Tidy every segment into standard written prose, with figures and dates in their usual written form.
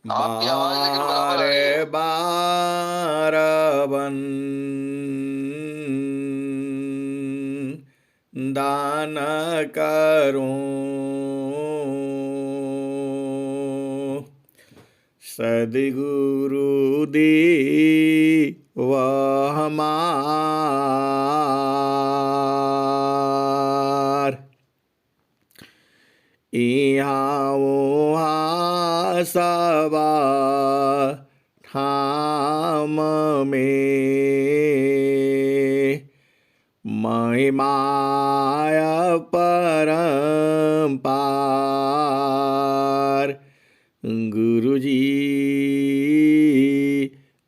आपकी आवाज लेकिन बराबर आ रही बारे है। बार बन दान करूं सद्गुरु दी वह हमार इहाँ उहाँ सबा ठाम में महिमाया परम्पार गुरुजी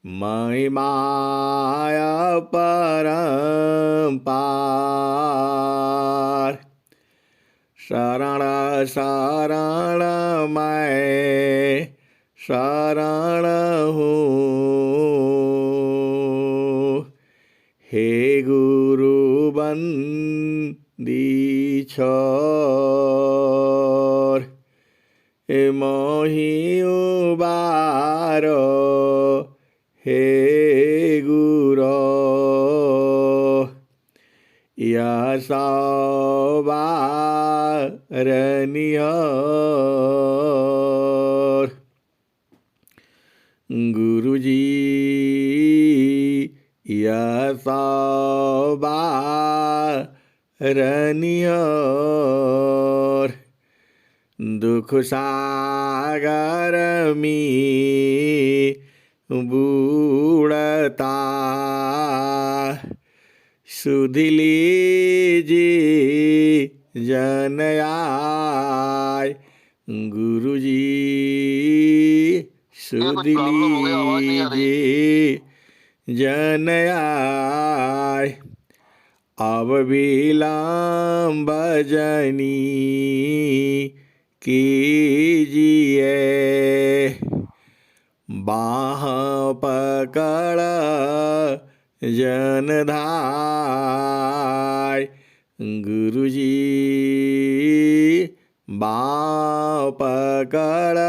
महिमाया परम्पार शरण शरण मैं शरण हूँ हे गुरु बंदी छोर मोहि उबारो हे गुरो यह सवारनियर गुरुजी यह सवारनियर दुख सागर में बूढ़ता सुध लीजिए जन आय गुरुजी ये सुध कुछ प्रॉब्लम हो गया, आवाज नहीं आ रही। लीजिए जन आय अब विलम्ब जनी कीजिए बाह पकड़ जनधाय गुरुजी बाह पकड़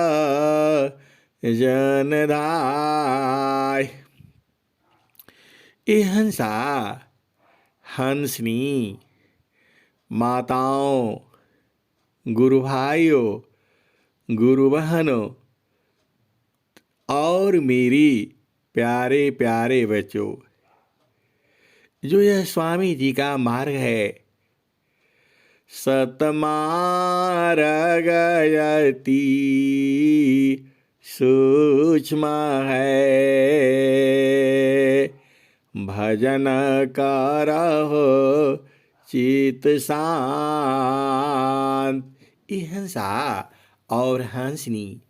जनधाय ए हंसा हंसनी माताओं गुरु भाइयों गुरु बहनों और मेरी प्यारे प्यारे बच्चों जो यह स्वामी जी का मार्ग है सतमार्गयति सूक्ष्म है भजन करहो चित शांत ये हंसा और हंसनी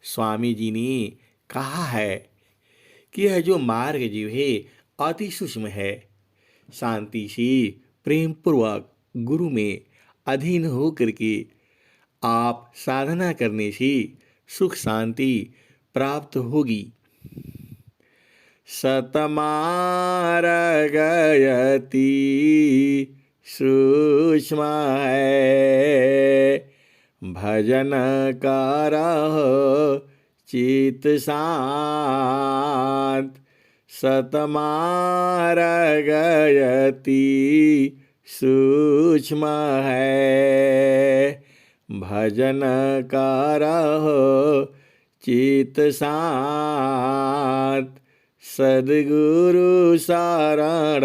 स्वामी जी ने कहा है कि यह जो मार्ग जो है अति सूक्ष्म है शांति से प्रेम पूर्वक गुरु में अधीन हो करके आप साधना करने से सुख शांति प्राप्त होगी सतमार्गयति सूक्ष्म है भजन करहो चित शांत सतमार्गयति सूक्ष्म है भजन करहो चित शांत सद्गुरु शरण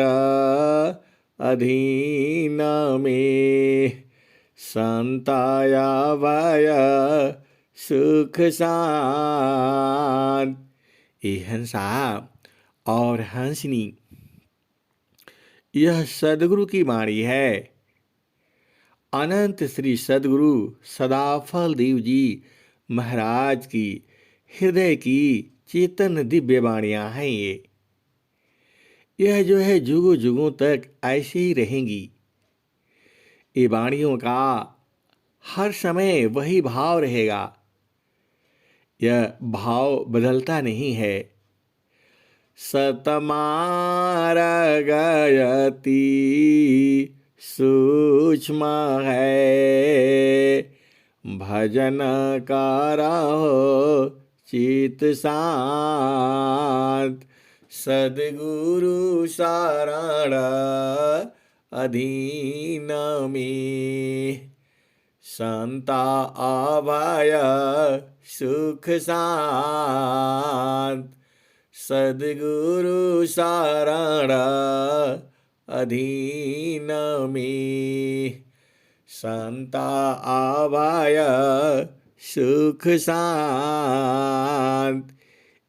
अधीन में संताया भय सुख शांत ये हंसा और हंसनी यह सद्गुरु की वाणी है अनंत श्री सद्गुरु सदाफल देव जी महाराज की हृदय की चेतन दिव्य वाणियां हैं यह जो है जुगों जुगों तक ऐसे ही रहेंगी ये वाणियों का हर समय वही भाव रहेगा यह भाव बदलता नहीं है सतमार्गयति सूक्ष्म है भजन करहो चित शांत। सद्गुरु शरण अधीन में, संता अभय सुख शांत। सद्गुरु शरण अधीन में, संता अभय सुख शांत।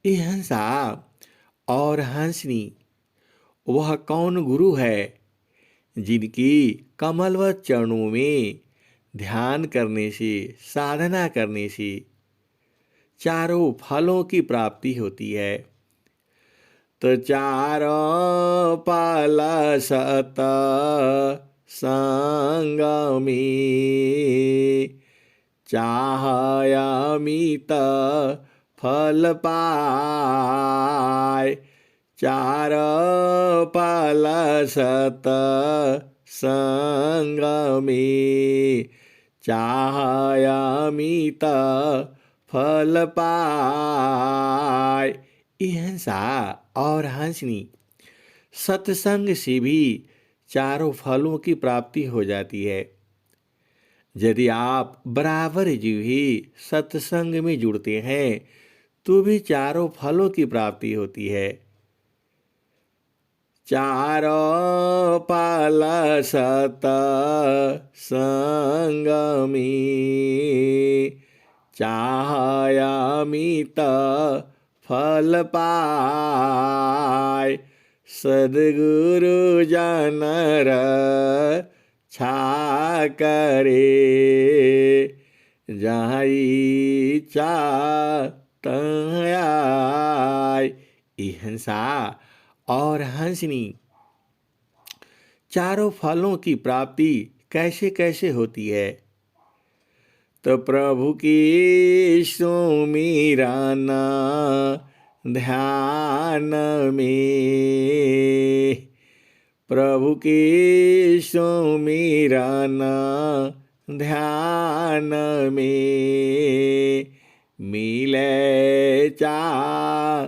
ये हंसा और हंसनी वह कौन गुरु है जिनकी कमलवत चरणों में ध्यान करने से, साधना करने से चारों फलों की प्राप्ति होती है। तो चारों फल सत संग में, चाहय अमित फल पाय। चार फल सत संग में, चाहय अमित फल पाय। ये हंसा और हंसनी सत्संग से भी चारों फलों की प्राप्ति हो जाती है। यदि आप बराबर जो ही सत्संग में जुड़ते हैं तो भी चारों फलों की प्राप्ति होती है। चारों फल सत संग में, चाहय अमित फल पाय। सद्गुरु जन रक्षा करे, जहाँ इच्छा तहाँ आय। ये हंसा और हंसनी चारों फलों की प्राप्ति कैसे कैसे होती है। तो प्रभु की सुमिरन ध्यान में, प्रभु की सुमिरन ध्यान में, मिले चार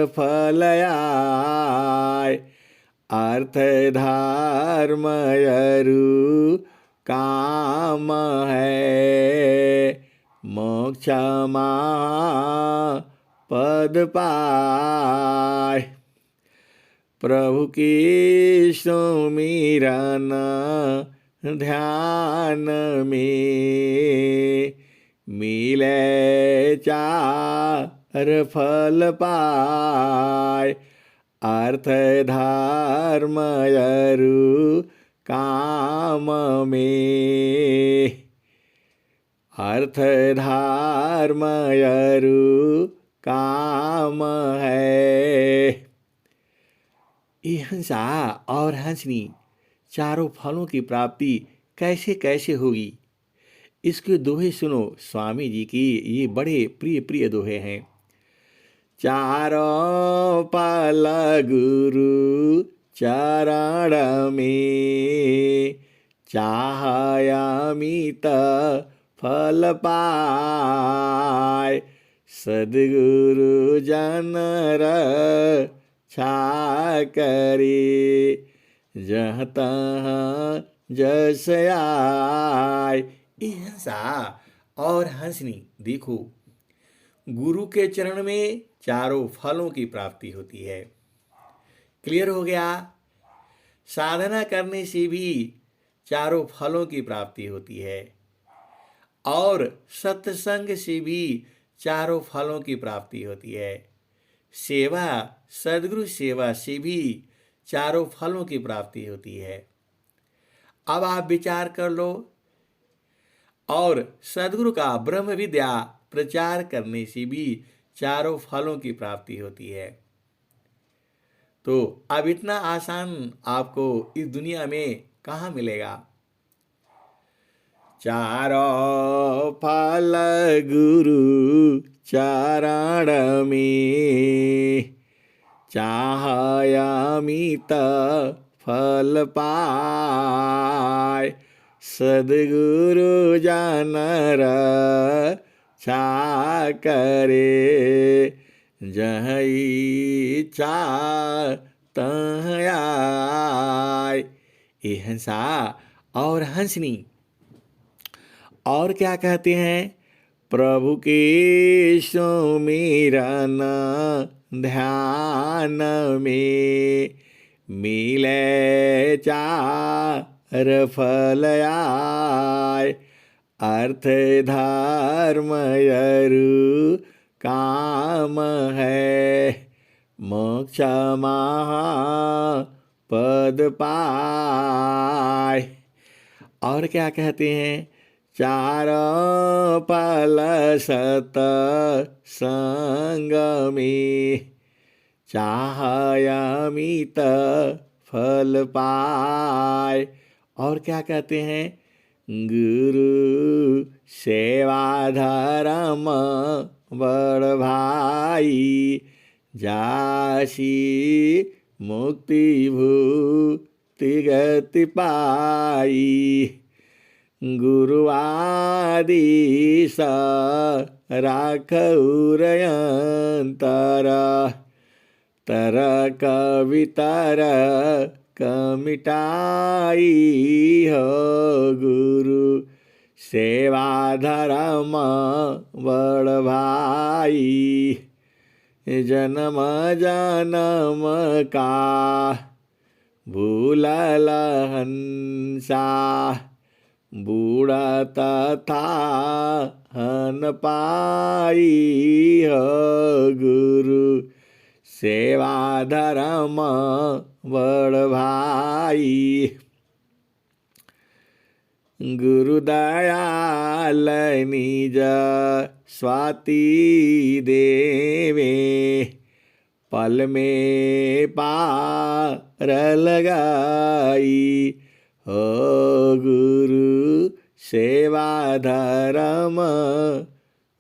फल आय। अर्थ धर्म अरु काम है, मोक्ष पद पाय। प्रभु की सुमिरन ध्यान में, मिले चार फल पाय। अर्थ धर्म अरु काम में, अर्थ धर्म अरु काम है। ये हंसा और हंसनी चारों फलों की प्राप्ति कैसे कैसे होगी, इसके दोहे सुनो। स्वामी जी की ये बड़े प्रिय प्रिय दोहे हैं। चारों फल गुरु चरण में, चाहय अमित फल पाय। सद्गुरु जन रक्षा करे, जहाँ तहाँ जस आय। ये हंसा और हंसनी देखो, गुरु के चरण में चारों फलों की प्राप्ति होती है। क्लियर हो गया। साधना करने से भी चारों फलों की प्राप्ति होती है और सत्संग से भी चारों फलों की प्राप्ति होती है। सेवा, सद्गुरु सेवा से भी चारों फलों की प्राप्ति होती है। अब आप विचार कर लो, और सद्गुरु का ब्रह्म विद्या प्रचार करने से भी चारों फलों की प्राप्ति होती है। तो अब इतना आसान आपको इस दुनिया में कहाँ मिलेगा। चारों फल गुरु चरण में, चाहय अमित फल पाय। सद्गुरु जन रक्षा छा करे, जहाँ इच्छा तहाँ आए। ये हंसा और हंसनी और क्या कहते हैं? प्रभु के सुमिरन ध्यान में, मिले चार फल आए। अर्थ धर्म यरु काम है, मोक्ष महा पद पाए। और क्या कहते हैं? चार फल सत संग में, चाहय अमित फल पाए। और क्या कहते हैं? गुरु सेवा धर्म बड़ भाई, जासी मुक्ति भूति गति पाई। गुरु आदेश राखउर अंतर, तरक वितरक मिटाई हो। गुरु सेवा धर्म बड़ भाई, जन्म जन्म का भूलल हंसा, बूढ़ा तथा हन पाई हो। गुरु सेवा धर्म बड़ भाई। गुरु दयाल निज स्वाति देवे, पल में पार लगाई हो। गुरु सेवा धर्म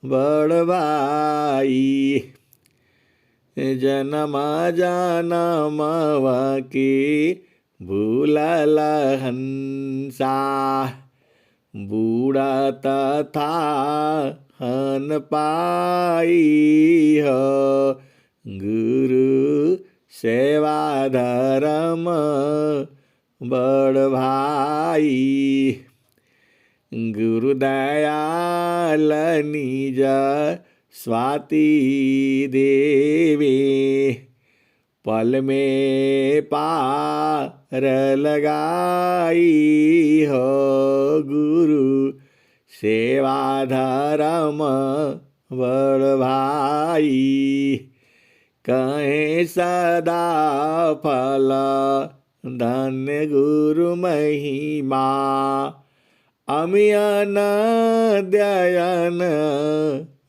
बड़ भाई, जन्म जन्म की भूलल हंसा, बूढ़ा तथा हन पाई हो। गुरु सेवा धर्म बड़ भाई। गुरु दयाल निज स्वाति देवे, पल में पार लगाई हो। गुरु सेवा धर्म बड़ भाई, कहें सदा फल धन्य गुरु महिमा, अमियन दयन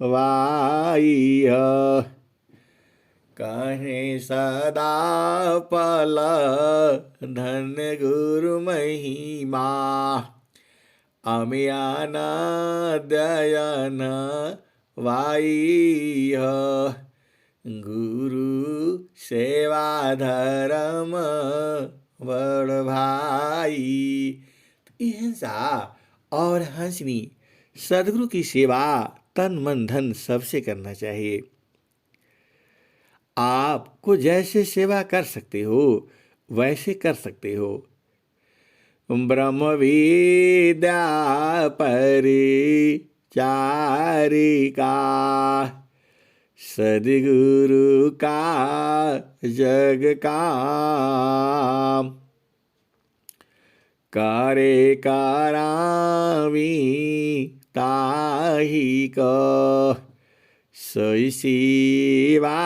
वाई हो। कहें सदा फल धन्य गुरु महिमा, अमियन दयन वाई हो। गुरु सेवा धर्म बड़ भाई। हिंसा और हंसनी सदगुरु की सेवा तन मन धन सबसे करना चाहिए। आपको जैसे सेवा कर सकते हो वैसे कर सकते हो। ब्रह्म विद्या परिचारिका, सद्गुरु का जग काम, करे करावी ताही को, सोई सेवा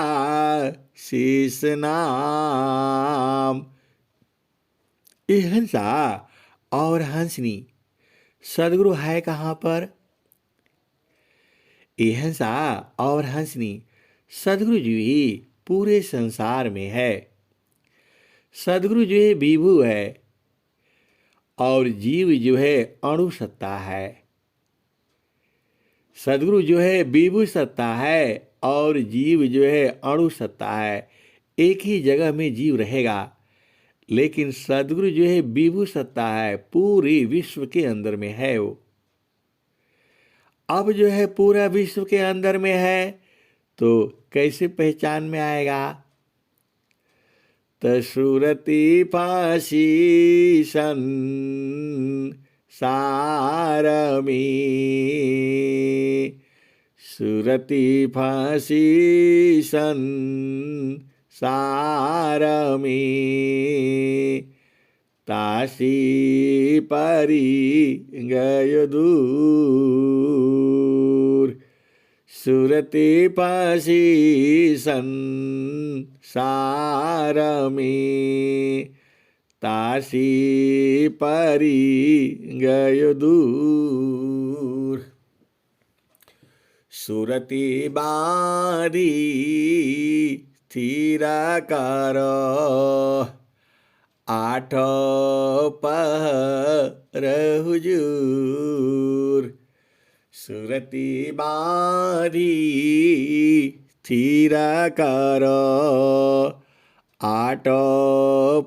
शीस नाम। ये हंसा और हंसनी सदगुरु है कहाँ पर? ये हंसा और हंसनी सदगुरु जी ही पूरे संसार में है। सदगुरु जो है विभु है और जीव जो है अणु सत्ता है। सदगुरु जो है विभु सत्ता है और जीव जो है अणु सत्ता है। एक ही जगह में जीव रहेगा, लेकिन सदगुरु जो है विभु सत्ता है, पूरे विश्व के अंदर में है वो। अब जो है पूरा विश्व के अंदर में है, तो कैसे पहचान में आएगा? त सुरती फांसी संसार में, सुरती फांसी संसार में, तासी परी गयो दूर, सुरती फांसी संसार में, तासी परी गयो दूर। सुरती बारी स्थिर कर, आठ पहर हुजूर, सुरती बारी स्थिर कर, आठ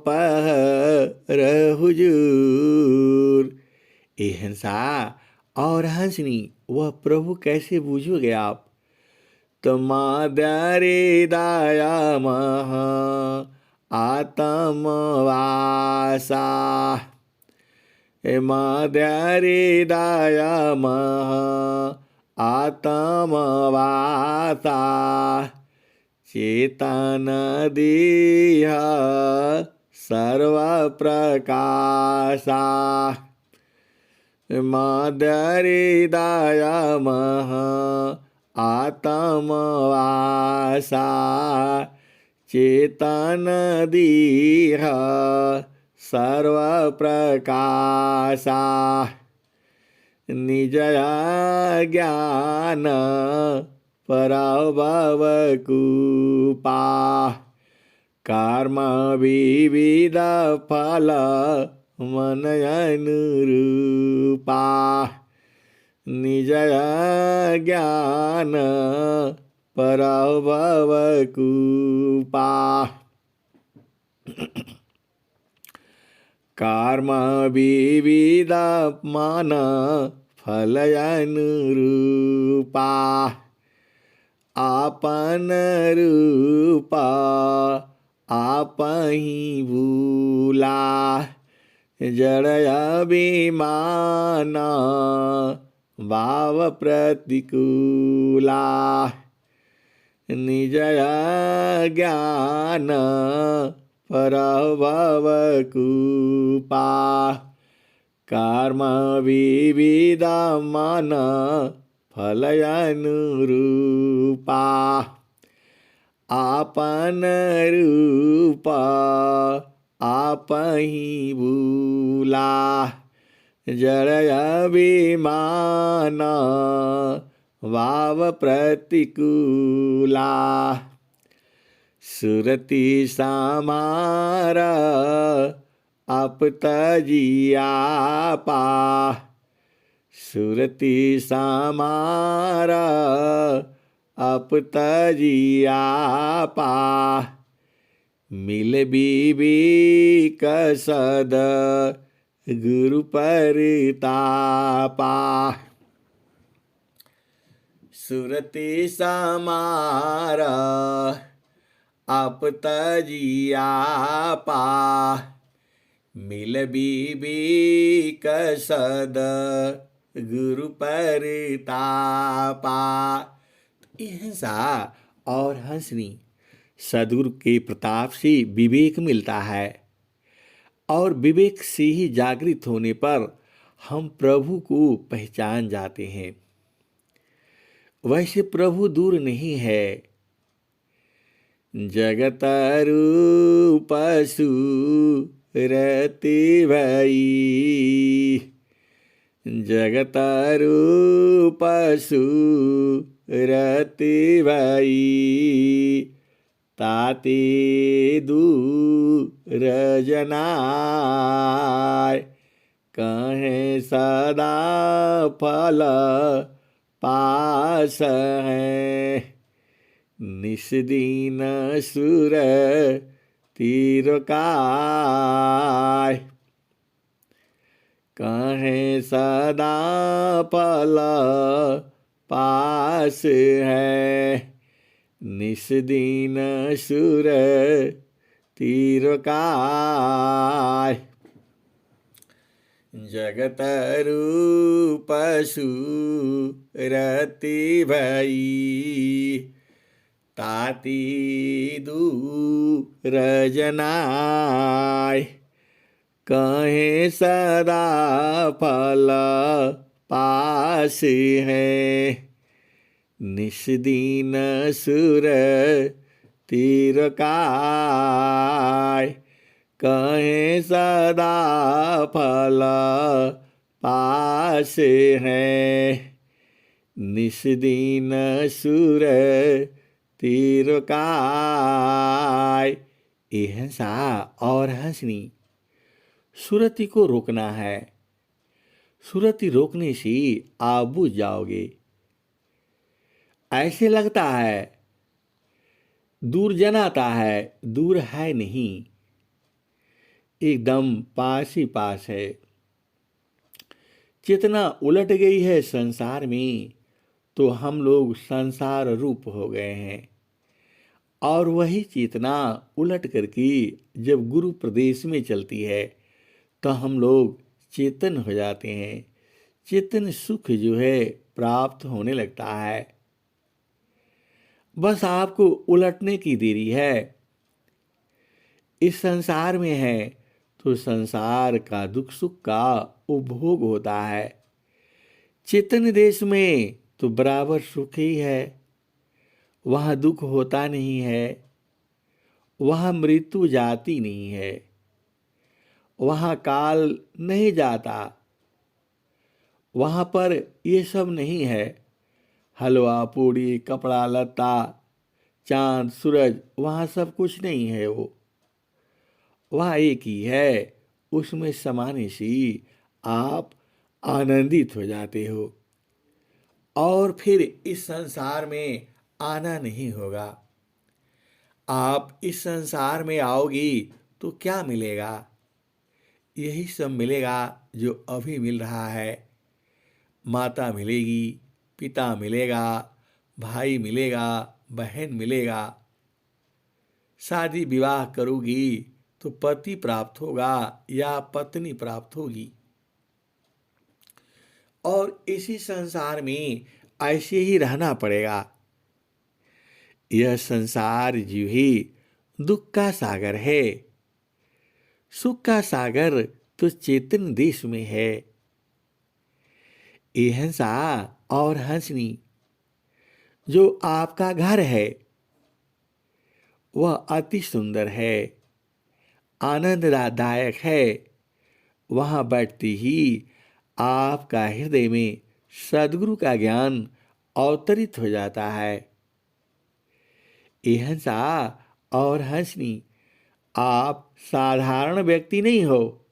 पहर हुजूर। ए हंसा और हंसनी, वह प्रभु कैसे बूझोगे आप? तुम्हारे दया महा आत्मवासा, माद्यारे दया महा आत्मवासा, चेतन देह सर्व प्रकाशा, माद्यारे दया महा आत्मवासा, चेतन देह सर्व प्रकाशा, निजया ज्ञान पराभव कूपा, कर्म विविध फल मन अनुरूपा, निजया ज्ञान पराभव कूपा, कर्म विविध मन फल अनुरूपा, आपन रूपा आपहि भूला, जड़ अभिमान भाव प्रतिकूला, निजया ज्ञान पराभव कूपा, कर्म विविध मन फल अनुरूपा, आपन रूपा आपहि भूला, जड़ अभिमान भाव प्रतिकूला, सुरती समारा आप तजिया पा, सुरती समारा आप तजिया पा, मिल बीबी कसद गुरु परतापा, सुरती समारा आप तजिया पा, मिल बीबी कसद गुरु परतापा। हंसा और हंसनी, सदगुरु के प्रताप से विवेक मिलता है और विवेक से ही जागृत होने पर हम प्रभु को पहचान जाते हैं। वैसे प्रभु दूर नहीं है। जगत रूप सुरति भई, जगत रूप सुरति भई, ताते दूर जनाय, कहें सदा फल पास है, निस्दीन सुर तिरकाय, कहें सदा फल पास है। निस दिन सुर तिरकार। जगत रूप सुरति भई। ताति दूर जनाय। कहे सदा फल पास है। निस दिन सुर तिरकार। कहे सदा फल पास है। निस दिन सुर तिरकार। ये हंसा और हंसनी। सुरति को रोकना है। सुरति रोकने से आप बुझ जाओगे। ऐसे लगता है दूर जनाता है, दूर है नहीं, एकदम पास ही पास है। चेतना उलट गई है संसार में, तो हम लोग संसार रूप हो गए हैं। और वही चेतना उलट करके जब गुरु प्रदेश में चलती है तो हम लोग चेतन हो जाते हैं। चेतन सुख जो है प्राप्त होने लगता है। बस आपको उलटने की देरी है। इस संसार में है तो संसार का दुख सुख का उपभोग होता है। चेतन देश में तो बराबर सुख ही है। वहाँ दुख होता नहीं है। वहाँ मृत्यु जाती नहीं है। वहाँ काल नहीं जाता। वहाँ पर ये सब नहीं है। हलवा पूड़ी कपड़ा लत्ता चांद सूरज, वहाँ सब कुछ नहीं है। वो वहाँ एक ही है। उसमें समाने से आप आनंदित हो जाते हो और फिर इस संसार में आना नहीं होगा। आप इस संसार में आओगी तो क्या मिलेगा? यही सब मिलेगा जो अभी मिल रहा है। माता मिलेगी, पिता मिलेगा, भाई मिलेगा, बहन मिलेगा। शादी विवाह करोगी तो पति प्राप्त होगा या पत्नी प्राप्त होगी। और इसी संसार में ऐसे ही रहना पड़ेगा। यह संसार जो ही दुख का सागर है। सुख का सागर तो चेतन देश में है। ये हंसा और हंसनी जो आपका घर है वह अति सुंदर है, आनंददायक है। वहाँ बैठते ही आपका हृदय में सद्गुरु का ज्ञान अवतरित हो जाता है। ये हंसा और हंसनी आप साधारण व्यक्ति नहीं हो।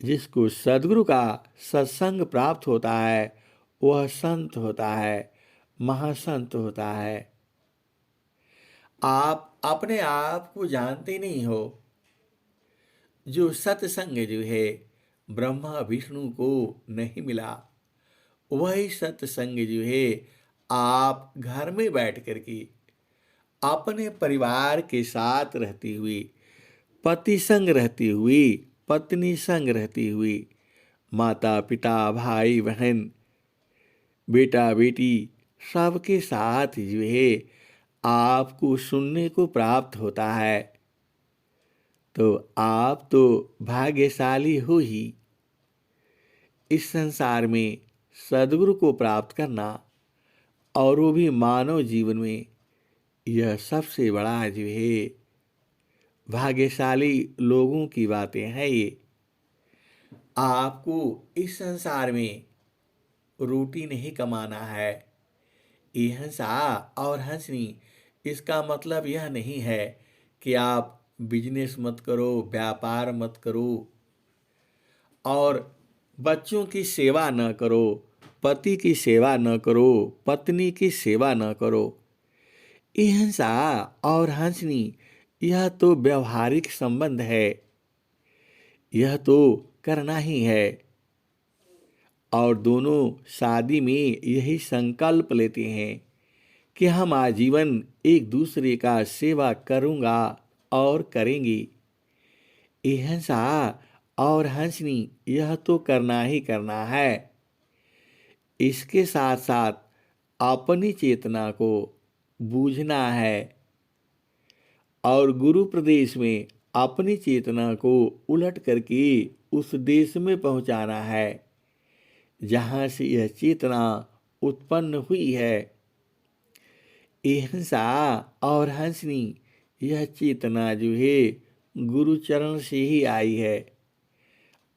जिसको सद्गुरु का सत्संग प्राप्त होता है वह संत होता है, महासंत होता है। आप अपने आप को जानते नहीं हो। जो सत्संग जो है ब्रह्मा विष्णु को नहीं मिला, वही सत्संग जो है आप घर में बैठ कर के अपने परिवार के साथ रहती हुई, पति संग रहती हुई, पत्नी संग रहती हुई, माता पिता भाई बहन बेटा बेटी सबके साथ जो है आपको सुनने को प्राप्त होता है। तो आप तो भाग्यशाली हो ही। इस संसार में सद्गुरु को प्राप्त करना और वो भी मानव जीवन में, यह सबसे बड़ा जो है भाग्यशाली लोगों की बातें हैं। ये आपको इस संसार में रोटी नहीं कमाना है। ये हंसा और हंसनी इसका मतलब यह नहीं है कि आप बिजनेस मत करो, व्यापार मत करो और बच्चों की सेवा न करो, पति की सेवा न करो, पत्नी की सेवा न करो। ये हंसा और हंसनी यह तो व्यवहारिक संबंध है। यह तो करना ही है। और दोनों शादी में यही संकल्प लेते हैं कि हम आजीवन एक दूसरे का सेवा करूँगा और करेंगे। ये हंसा और हंसनी यह तो करना ही करना है। इसके साथ साथ अपनी चेतना को बूझना है और गुरु प्रदेश में अपनी चेतना को उलट करके उस देश में पहुंचाना है जहाँ से यह चेतना उत्पन्न हुई है। ये हंसा और हंसनी यह चेतना जो है गुरु चरण से ही आई है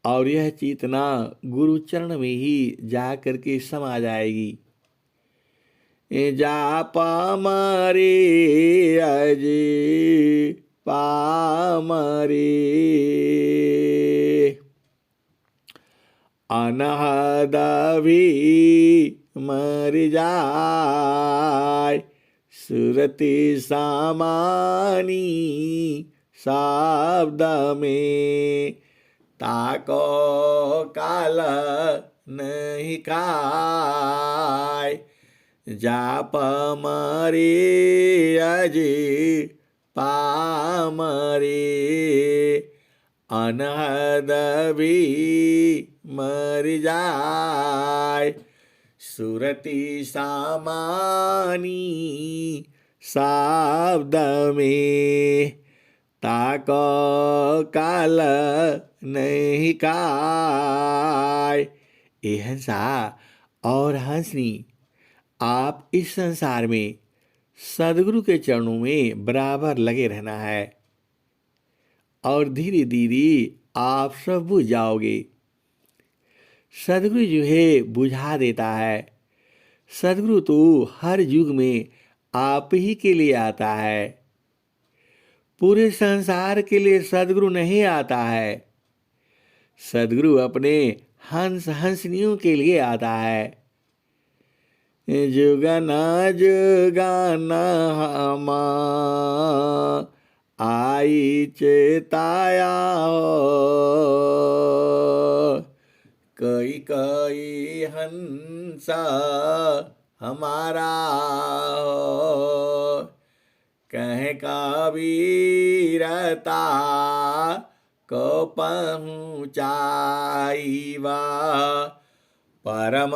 और यह चेतना गुरु चरण में ही जा करके समा जाएगी। जा पामरे अजे पामरे अनहद भी मर जाय सुरति सामानी शब्द में ताको काल नहीं काय जाप मरे अजे पामरे अनहद भी मर जाय सुरति सामानी शब्द में ताको काल नहीं काय। ये हंसा और हंसनी आप इस संसार में सदगुरु के चरणों में बराबर लगे रहना है और धीरे धीरे आप सब बुझ जाओगे। सदगुरु जो है बुझा देता है। सदगुरु तो हर युग में आप ही के लिए आता है, पूरे संसार के लिए सदगुरु नहीं आता है। सदगुरु अपने हंस हंसनियों के लिए आता है। जुगना जुगाना हम आई चेताया कई कई हंस हमारा कहे कबीरता को पहुँचाईवा परम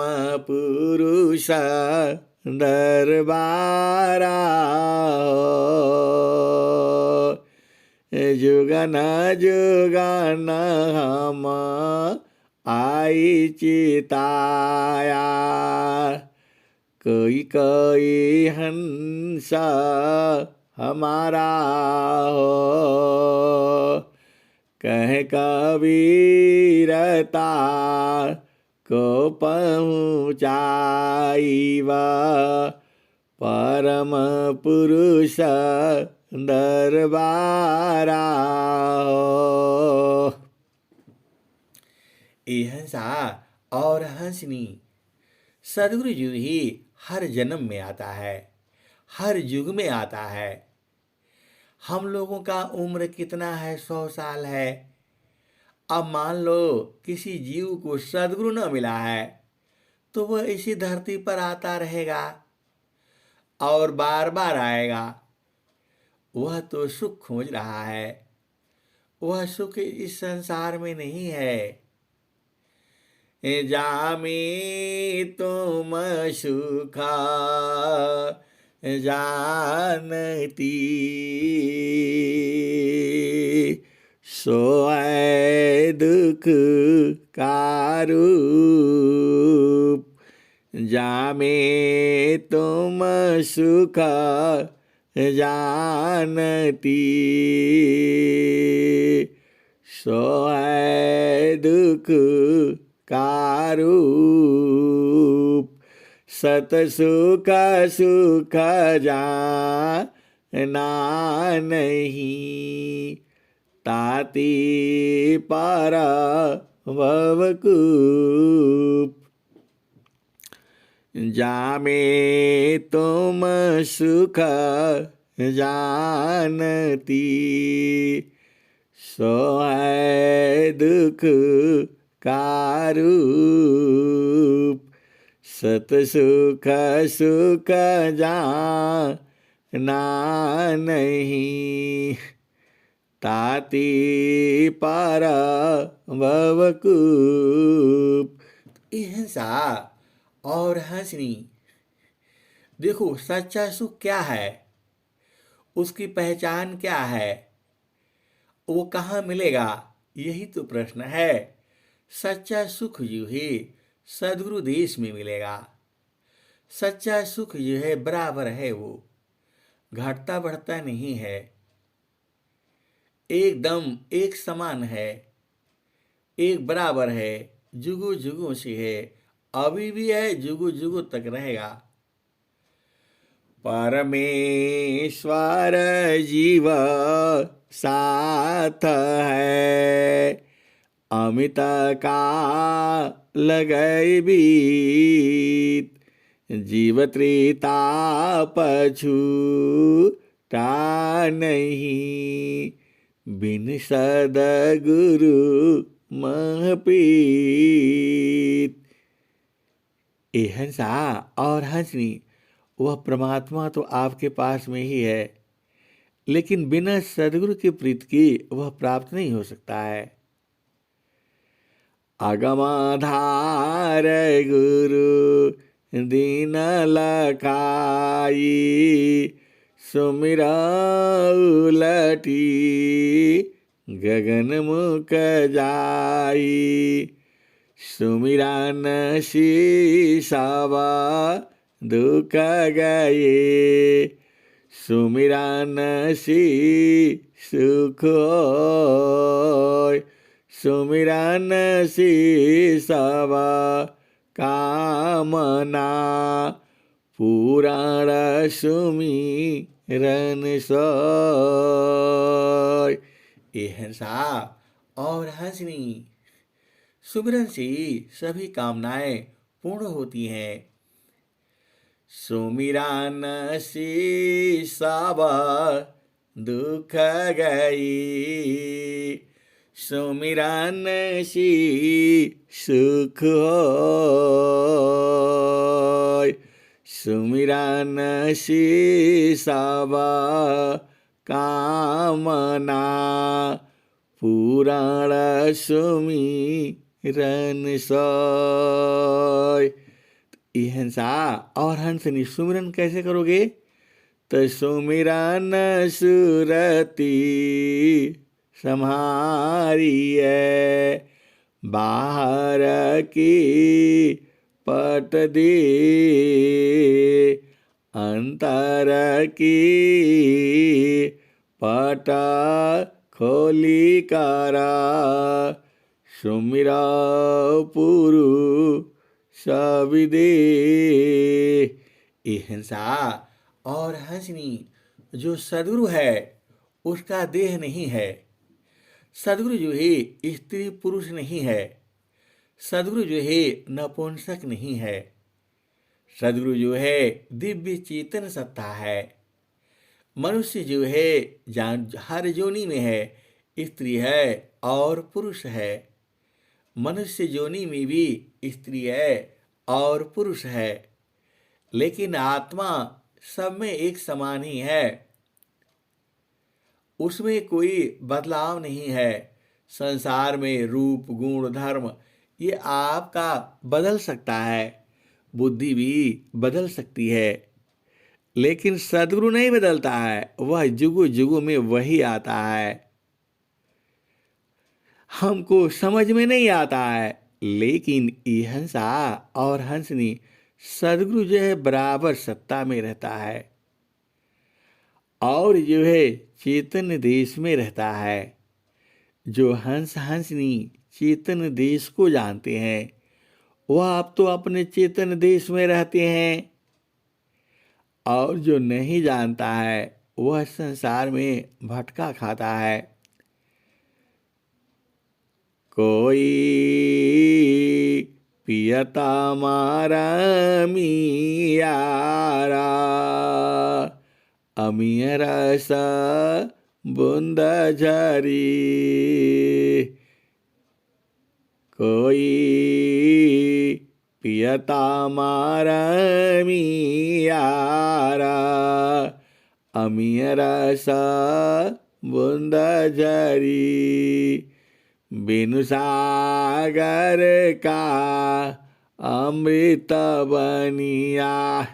पुरुष दरबारा जुगन जुगन हम आई चिताया कोई कोई हंस हमारा हो कह कबीरता को पहुँचाईवा परम पुरुष दरबारा हो। ये हंसा और हंसनी सदगुरु जी ही हर जन्म में आता है, हर युग में आता है। हम लोगों का उम्र कितना है? 100 साल है। अब मान लो किसी जीव को सदगुरु न मिला है तो वह इसी धरती पर आता रहेगा और बार बार आएगा। वह तो सुख खोज रहा है, वह सुख इस संसार में नहीं है। जामे तुम सुखा जानती सोए दुख कारूप जामे तुम सुख जानती सोए दुख कारूप सत सुख सुख जाना नहीं ताती पर भवकूप जामे तुम सुख जानती सोए दुख का रूप, सत सुख सुख जाना नहीं, ताति पर भवकूप। हिंसा और हंसनी। देखो, सच्चा सुख क्या है, उसकी पहचान क्या है, वो कहाँ मिलेगा, यही तो प्रश्न है। सच्चा सुख जो है सद्गुरु देश में मिलेगा। सच्चा सुख जो है बराबर है, वो घटता बढ़ता नहीं है, एकदम एक समान है, एक बराबर है, जुगु जुगु से है, अभी भी है, जुगु जुगु तक रहेगा। परमेश्वर जीव साथ है, अमित काल गए बीत, जीव त्रिताप छूटा नहीं, बिन सद्गुरु महपीत। ये हंसा और हंसनी, वह परमात्मा तो आपके पास में ही है, लेकिन बिना सद्गुरु की प्रीत के वह प्राप्त नहीं हो सकता है। अगमाधार गुरु दीन लखाई, सुमिरा उलटी गगन मुख जाई, सुमिरा शीशवा दुख गए, सुमिरा सुख होय, सुमिरा शीशवा कामना, पुराण सुमिरन सोय। ये हंसा और हंसनी, सुमिरन से सभी कामनाएं पूर्ण होती हैं। सुमिरन शीशवा दुख गई, सुमिरन सुख होय, सुमिरन शीशवा कामना, पुराण सुमिरन सोय। ये हंसा और हंसनी सुमिरन कैसे करोगे? तो सुमिरन सुरती सम्हारिए, बाहर की पट दे, अंतर की पट खोली करा, सुमिरा पुरु सविदे। ये हंसा और हंसनी, जो सद्गुरु है उसका देह नहीं है। सद्गुरु जो है स्त्री पुरुष नहीं है। सद्गुरु जो है नपुंसक नहीं है। सद्गुरु जो है दिव्य चेतन सत्ता है। मनुष्य जो है हर योनि में है, स्त्री है और पुरुष है। मनुष्य योनि में भी स्त्री है और पुरुष है, लेकिन आत्मा सब में एक समान ही है, उसमें कोई बदलाव नहीं है। संसार में रूप गुण धर्म ये आपका बदल सकता है, बुद्धि भी बदल सकती है, लेकिन सद्गुरु नहीं बदलता है, वह जुगु जुगु में वही आता है। हमको समझ में नहीं आता है, लेकिन ये हंसा और हंसनी सद्गुरु जो है बराबर सत्ता में रहता है और जो है चेतन देश में रहता है। जो हंस हंसनी चेतन देश को जानते हैं, वह आप तो अपने चेतन देश में रहते हैं, और जो नहीं जानता है वह संसार में भटका खाता है। कोई पियता मारा मियारा, अमीय रस बूंद झरी, कोई पियता मारा मियारा अमियरा सा बूंदा झरी बिनु सागर का अमृत बनिया।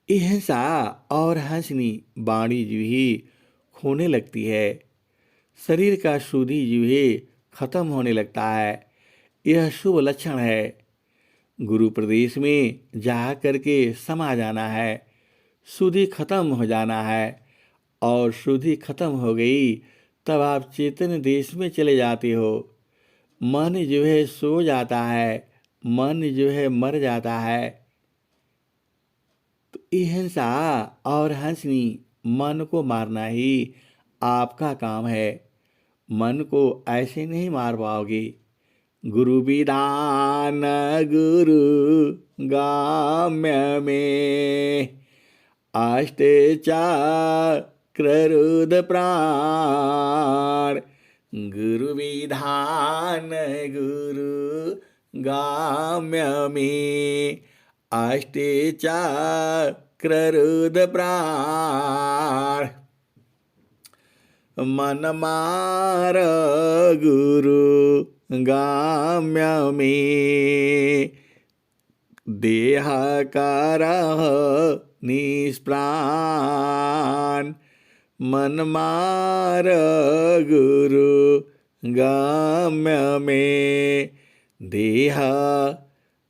हिंसा और हंसनी बाणी जो ही खोने लगती है, शरीर का शुद्धि जो है खत्म होने लगता है। यह शुभ लक्षण है। गुरु प्रदेश में जा करके समा जाना है, शुद्धि खत्म हो जाना है। और शुद्धि खत्म हो गई तब आप चेतन देश में चले जाते हो। मन जो है सो जाता है, मन जो है मर जाता है। तो हिंसा और हंसनी मन को मारना ही आपका काम है। मन को ऐसे नहीं मार पाओगे। गुरु विधान गुरु गाम्य में अष्टचक्र प्राण गुरु विधान गुरु गाम्य में अष्टचक्र प्राण मन मार गुरु गाम्य में देह करह निष्प्राण मन मार गुरु गाम्य में देह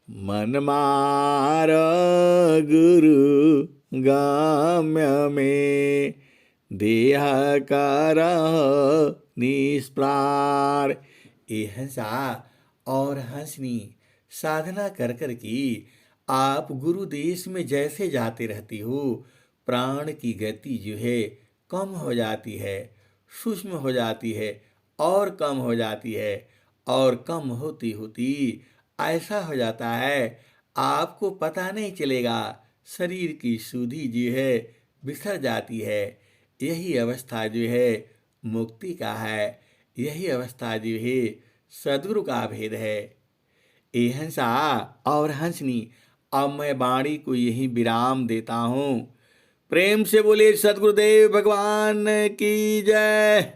मन मार गुरु गाम्य में देह करह निष्प्राण। हिंसा और हंसनी साधना कर कर की आप गुरु देश में जैसे जाते रहती हो, प्राण की गति जो है कम हो जाती है, सूक्ष्म हो जाती है और कम हो जाती है। और कम होती होती ऐसा हो जाता है आपको पता नहीं चलेगा, शरीर की शुद्धि जो है बिखर जाती है। यही अवस्था जो है मुक्ति का है, यही अवस्था जो है सद्गुरु का भेद है। ये हंसा और हंसनी। अब मैं वाणी को यही विराम देता हूँ। प्रेम से बोले सद्गुरुदेव भगवान की जय।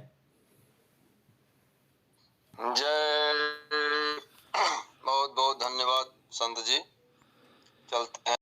जय। बहुत बहुत धन्यवाद संत जी। चलते हैं।